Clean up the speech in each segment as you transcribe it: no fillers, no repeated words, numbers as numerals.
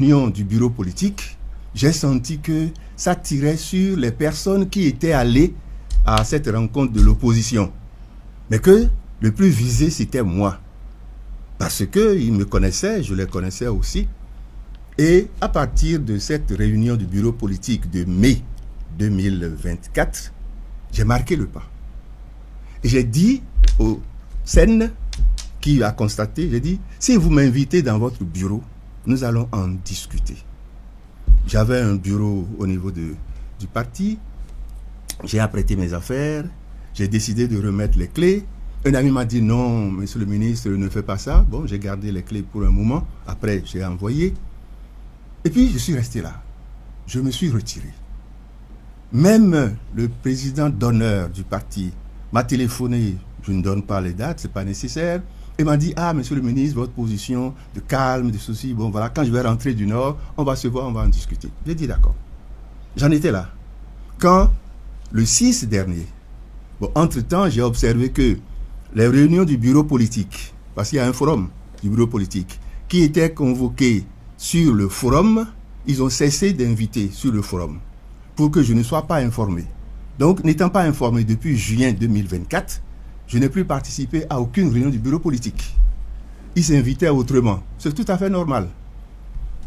réunion du bureau politique, j'ai senti que ça tirait sur les personnes qui étaient allées à cette rencontre de l'opposition. Mais que le plus visé, c'était moi. Parce qu'ils me connaissaient, je les connaissais aussi. Et à partir de cette réunion du bureau politique de mai 2024, j'ai marqué le pas. Et j'ai dit au Sen, qui a constaté, j'ai dit, si vous m'invitez dans votre bureau, nous allons en discuter. J'avais un bureau au niveau du parti, j'ai apprêté mes affaires, j'ai décidé de remettre les clés. Un ami m'a dit non, monsieur le ministre, ne fais pas ça. Bon, j'ai gardé les clés pour un moment, après j'ai envoyé. Et puis je suis resté là, je me suis retiré. Même le président d'honneur du parti m'a téléphoné, je ne donne pas les dates, c'est pas nécessaire, et m'a dit, ah, monsieur le ministre, votre position de calme, de ceci, bon voilà, quand je vais rentrer du Nord, on va se voir, on va en discuter. J'ai dit d'accord. J'en étais là. Quand, le 6 dernier, bon, entre-temps, j'ai observé que les réunions du bureau politique, parce qu'il y a un forum du bureau politique, qui était convoqué sur le forum, ils ont cessé d'inviter sur le forum, pour que je ne sois pas informé. Donc, n'étant pas informé depuis juin 2024, je n'ai plus participé à aucune réunion du bureau politique. Ils s'invitaient autrement. C'est tout à fait normal.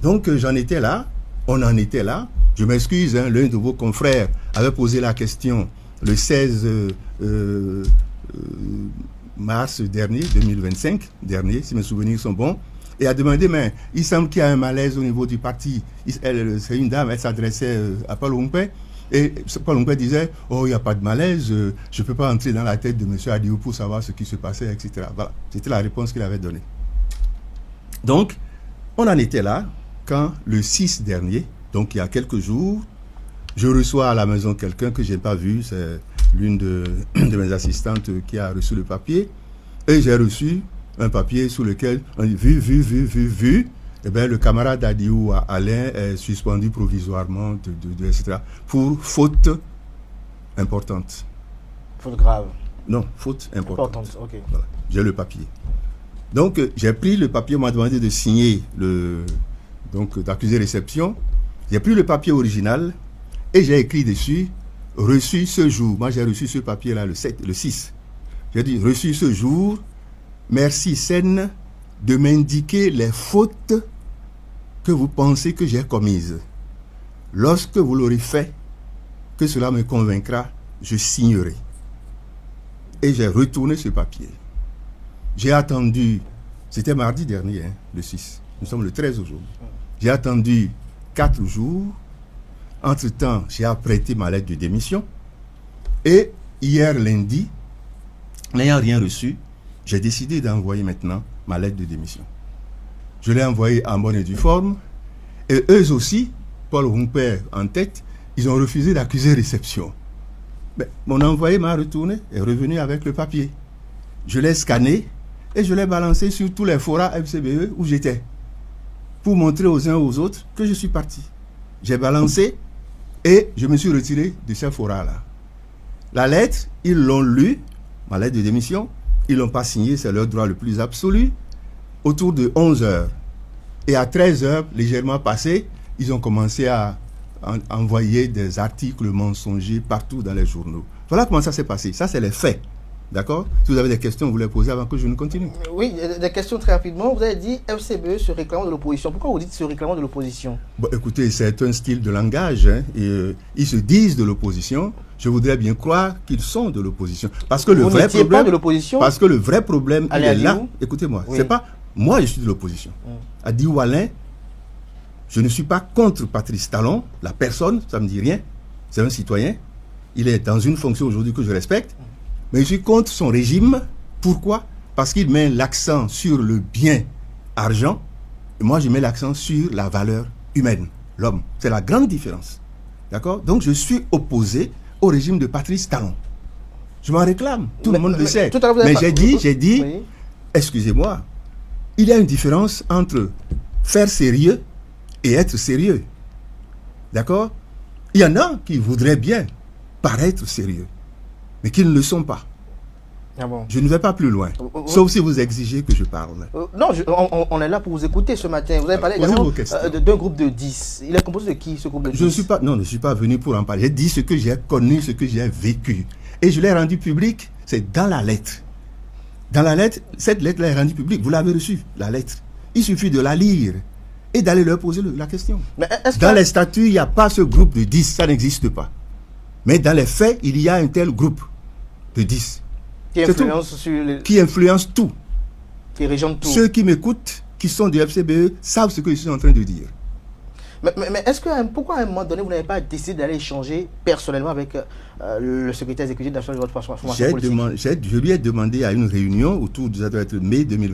Donc, j'en étais là, on en était là. Je m'excuse, hein, l'un de vos confrères avait posé la question le 16 mars dernier, 2025, dernier, si mes souvenirs sont bons, et a demandé, mais il semble qu'il y a un malaise au niveau du parti. C'est une dame, elle s'adressait à Paul Oumpe. Et Paul Oumpe disait, oh, il n'y a pas de malaise, je ne peux pas entrer dans la tête de M. Adiou pour savoir ce qui se passait, etc. Voilà, c'était la réponse qu'il avait donnée. Donc, on en était là quand le 6 dernier, donc il y a quelques jours, je reçois à la maison quelqu'un que je n'ai pas vu, c'est l'une de mes assistantes qui a reçu le papier, et j'ai reçu un papier sur lequel on dit, vu, eh bien, le camarade Adiou Alain est suspendu provisoirement, etc. pour faute importante. Faute grave. Non, faute importante. Ok. Voilà, j'ai le papier. Donc, j'ai pris le papier, on m'a demandé de signer d'accusé réception. J'ai pris le papier original et j'ai écrit dessus, reçu ce jour. Moi, j'ai reçu ce papier-là le 6. J'ai dit, reçu ce jour, merci Sen de m'indiquer les fautes que vous pensez que j'ai commises. Lorsque vous l'aurez fait, que cela me convaincra, je signerai. Et j'ai retourné ce papier. J'ai attendu, c'était mardi dernier, hein, le 6. Nous sommes le 13 aujourd'hui. J'ai attendu 4 jours. Entre-temps, j'ai apprêté ma lettre de démission. Et hier lundi, n'ayant rien reçu, j'ai décidé d'envoyer maintenant ma lettre de démission. Je l'ai envoyée en bonne et due forme. Et eux aussi, Paul Oumpe en tête, ils ont refusé d'accuser réception. Mais mon envoyé m'a retourné et est revenu avec le papier. Je l'ai scanné et je l'ai balancé sur tous les forats FCBE où j'étais, pour montrer aux uns aux autres que je suis parti. J'ai balancé et je me suis retiré de ces forats-là. La lettre, ils l'ont lue, ma lettre de démission, ils ne l'ont pas signée, c'est leur droit le plus absolu, autour de 11 heures. Et à 13 heures, légèrement passé, ils ont commencé à envoyer des articles mensongers partout dans les journaux. Voilà comment ça s'est passé. Ça, c'est les faits. D'accord? Si vous avez des questions, vous les posez avant que je ne continue. Oui, des questions très rapidement. Vous avez dit FCBE se réclamant de l'opposition. Pourquoi vous dites se réclamant de l'opposition? Bon, écoutez, c'est un style de langage. Hein, et, ils se disent de l'opposition. Je voudrais bien croire qu'ils sont de l'opposition. Parce que le vrai problème, pas de l'opposition? Parce que le vrai problème, il est là. Écoutez-moi, oui. C'est pas moi, je suis de l'opposition. Adiou Alain, je ne suis pas contre Patrice Talon. La personne, ça ne me dit rien. C'est un citoyen. Il est dans une fonction aujourd'hui que je respecte. Mais je suis contre son régime. Pourquoi? Parce qu'il met l'accent sur le bien argent. Et moi, je mets l'accent sur la valeur humaine, l'homme. C'est la grande différence. D'accord? Donc, je suis opposé au régime de Patrice Talon. Je m'en réclame. Tout le monde le sait. Mais j'ai dit, oui. Excusez-moi, il y a une différence entre faire sérieux et être sérieux. D'accord? Il y en a qui voudraient bien paraître sérieux, mais qui ne le sont pas. Ah bon. Je ne vais pas plus loin, sauf si vous exigez que je parle. Non, on est là pour vous écouter ce matin. Vous avez parlé également d'un groupe de 10. Il est composé de qui, ce groupe de 10? Je ne suis pas venu pour en parler. J'ai dit ce que j'ai connu, ce que j'ai vécu. Et je l'ai rendu public, c'est dans la lettre. Dans la lettre, cette lettre-là est rendue publique. Vous l'avez reçue, la lettre. Il suffit de la lire et d'aller leur poser la question. Mais dans les statuts, il n'y a pas ce groupe de 10, ça n'existe pas. Mais dans les faits, il y a un tel groupe de 10. Qui influence tout. Qui régionne tout. Ceux qui m'écoutent, qui sont du FCBE, savent ce que je suis en train de dire. Mais est-ce que, pourquoi à un moment donné, vous n'avez pas décidé d'aller échanger personnellement avec le secrétaire exécutif national de votre formation politique? Je lui ai demandé à une réunion autour de mai 2020.